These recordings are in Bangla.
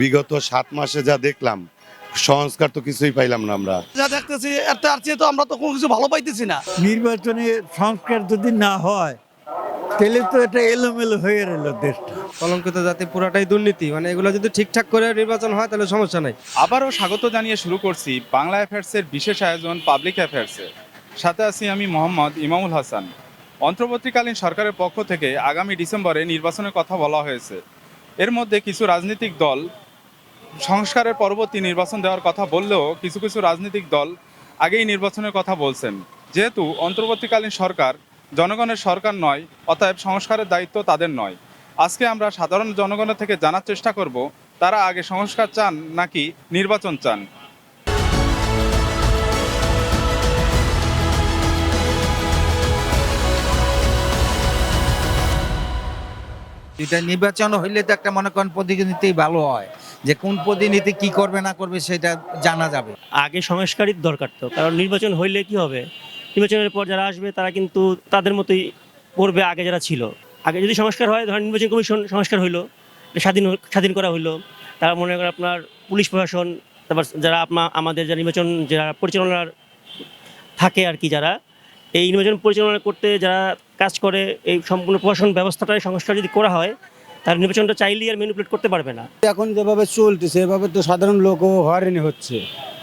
বিগত ৭ মাসে যা দেখলাম, সংস্কার তো কিছুই পাইলাম না আমরা। যা দেখতেছি তার চেয়ে তো আমরা তো কোনো কিছু ভালো পাইতেছি না। নির্বাচনে সংস্কার যদি না হয় তাহলে তো এটা এলোমেলো হয়ে রইল দেশটা। কলঙ্কিত জাতি পুরাটাই দুর্নীতি, মানে এগুলো যদি ঠিকঠাক করে নির্বাচন হয় তাহলে সমস্যা নাই। আবারও স্বাগত জানিয়ে শুরু করছি বাংলা অ্যাফেয়ার্সের বিশেষ আয়োজন পাবলিক অ্যাফেয়ার্সের। সাথে আছি আমি মোহাম্মদ ইমামুল হাসান। অন্তর্বর্তীকালীন সরকারের পক্ষ থেকে আগামী ডিসেম্বরে নির্বাচনের কথা বলা হয়েছে। এর মধ্যে কিছু রাজনৈতিক দল সংস্কারের পরবর্তী নির্বাচন দেওয়ার কথা বললেও কিছু কিছু রাজনৈতিক দল আগেই নির্বাচনের কথা বলছেন। যেহেতু অন্তর্বর্তীকালীন সরকার জনগণের সরকার নয়, অতএব সংস্কারের দায়িত্ব তাদের নয়। আজকে আমরা সাধারণ জনগণের থেকে জানার চেষ্টা করব তারা আগে সংস্কার চান নাকি নির্বাচন চান। এটা নির্বাচন হইলে তো একটা মনে করেন প্রতিনিধি ভালো হয়, যে কোন প্রতিনিধি কি করবে না করবে সেটা জানা যাবে। আগে সংস্কারই দরকার, তো কারণ নির্বাচন হইলে কি হবে, নির্বাচনের পর যারা আসবে তারা কিন্তু তাদের মতোই করবে আগে যারা ছিল। আগে যদি সংস্কার হয়, ধরেন নির্বাচন কমিশন সংস্কার হইলো, স্বাধীন করা হইলো, তারা মনে করেন আপনার পুলিশ প্রশাসন, তারপর যারা আমাদের যারা নির্বাচন যারা পরিচালনার থাকে আর কি, যারা এই নির্বাচন পরিচালনা করতে যারা কাজ করে, এই সম্পূর্ণ প্রশাসন ব্যবস্থাটাই সংস্কার যদি করা হয়, তাহলে নির্বাচনটা চাইলেই আর ম্যানিপুলেট করতে পারবে না। এখন যেভাবে চলতেছে এভাবে তো সাধারণ লোকও হয়রানি হচ্ছে,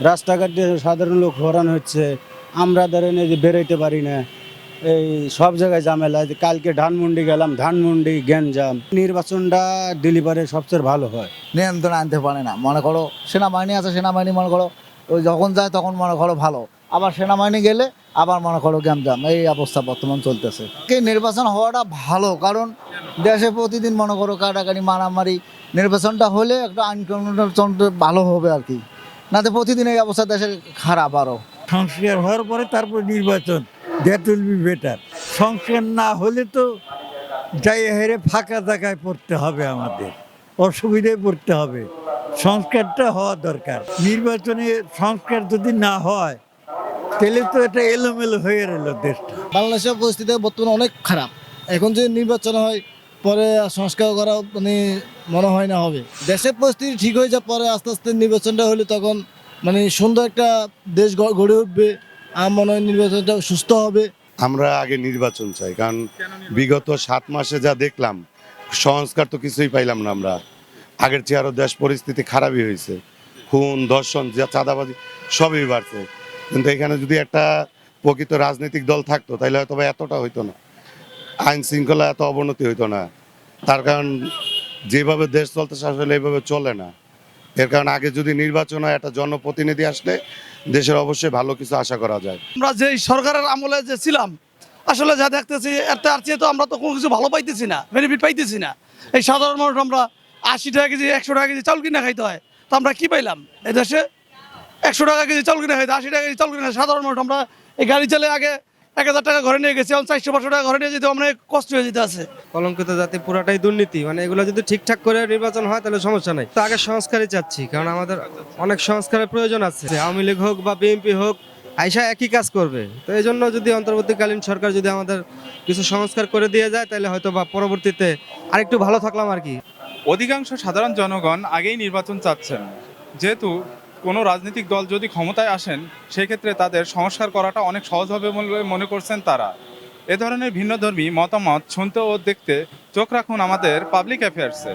রাস্তাঘাটে সাধারণ লোক হয়রান হচ্ছে। আমরা ধরেন এই যে বেরোইতে পারি না, এই সব জায়গায় ঝামেলা। যে কালকে ধানমন্ডি গেলাম, ধানমন্ডি গ্যাঞ্জাম। নির্বাচনটা দিলীপারের সবচেয়ে ভালো হয়। নিয়ন্ত্রণ আনতে পারে না, মনে করো সেনাবাহিনী আছে, সেনাবাহিনী মনে করো ওই যখন যায় তখন মনে করো ভালো, আবার সেনাবাহিনী গেলে আবার মনে করো গ্যাঞ্জাম। এই অবস্থা বর্তমান চলতেছে। নির্বাচন হওয়াটা ভালো, কারণ দেশে প্রতিদিন মনে করো কাটাকাটি মারামারি। নির্বাচনটা হলে একটা আইন কানুন ভালো হবে আর কি, নাতে প্রতিদিন এই অবস্থা দেশের খারাপ। আরও সংস্কার হওয়ার পরে তারপর নির্বাচন, দ্যাট উইল বি বেটার। সংস্কার না হলে তো যাই হেরে ফাঁকা জায়গায় পড়তে হবে, আমাদের অসুবিধায় পড়তে হবে। সংস্কারটা হওয়া দরকার। নির্বাচনে সংস্কার যদি না হয় তাহলে তো এটা এলোমেলো হয়ে রইল দেশটা। বাংলাদেশের পরিস্থিতি বর্তমানে অনেক খারাপ। এখন যদি নির্বাচন হয় পরে সংস্কার করা মানে মনে হয় না হবে। দেশের পরিস্থিতি ঠিক হয়ে যাওয়ার পরে আস্তে আস্তে নির্বাচনটা হলে তখন মানে সুন্দর একটা দেশ গড়ে উঠবে। আমার মনে হয় নির্বাচনটা সুস্থ হবে। আমরা আগে নির্বাচন চাই, কারণ বিগত ৭ মাসে যা দেখলাম, সংস্কার তো কিছুই পাইলাম না আমরা। আগের চেয়ে আরও দেশ পরিস্থিতি খারাপই হয়েছে। খুন, ধর্ষণ, চাঁদাবাজি সবই বাড়ছে। কিন্তু এখানে যদি একটা প্রকৃত রাজনৈতিক দল থাকতো তাহলে হয়তো এতটা হইতো না, আইন শৃঙ্খলা এত অবনতি হইতো না। তার কারণ যেভাবে দেশ চলতেছে আসলে এইভাবে চলে না। এর কারণ আগে যদি নির্বাচন হয়, একটা জনপ্রতিনিধি আসলে দেশের অবশ্যই ভালো কিছু আশা করা যায়। আমরা যে সরকারের আমলে যে ছিলাম, আসলে যা দেখতেছি তার চেয়ে তো আমরা তো কোনো কিছু ভালো পাইতেছি না, বেনিফিট পাইতেছি না। এই সাধারণ মানুষ আমরা ৮০ টাকা কেজি ১০০ টাকা কেজি চাউল কিনে খাইতে হয়, তো আমরা কি পাইলাম? এই দেশে ১০০ টাকা কেজি চাউল কিনে খাইতে, ৮০ টাকা কেজি চাউল কিনে খাই সাধারণ মানুষ। আমরা এই গাড়ি চালে আগে ১,০০০ টাকা ঘরে নিয়ে গেছি, এখন ৪০০-৫০০ টাকা ঘরে নিয়ে যেতে অনেক কষ্ট হয়ে যেতে আছে। কলঙ্কিত জাতি পুরাটাই দুর্নীতি, মানে এগুলো যদি ঠিকঠাক করে নির্বাচন হয় তাহলে সমস্যা নাই। তো আগে সংস্কারই চাচ্ছি, কারণ আমাদের অনেক সংস্কারের প্রয়োজন আছে। আওয়ামী লীগ হোক বা বিএনপি হোক, আইসা একই কাজ করবে। তো এই জন্য যদি অন্তর্বর্তীকালীন সরকার যদি আমাদের কিছু সংস্কার করে দিয়ে যায় তাহলে হয়তো বা পরবর্তীতে আরেকটু ভালো থাকলাম আর কি। অধিকাংশ সাধারণ জনগণ আগেই নির্বাচন চাচ্ছেন। যেহেতু কোনো রাজনৈতিক দল যদি ক্ষমতায় আসেন, সেক্ষেত্রে তাদের সংস্কার করাটা অনেক সহজ হবে বলে মনে করছেন তারা। এ ধরনের ভিন্নধর্মী মতামত শুনতে ও দেখতে চোখ রাখুন আমাদের পাবলিক অ্যাফেয়ার্সে।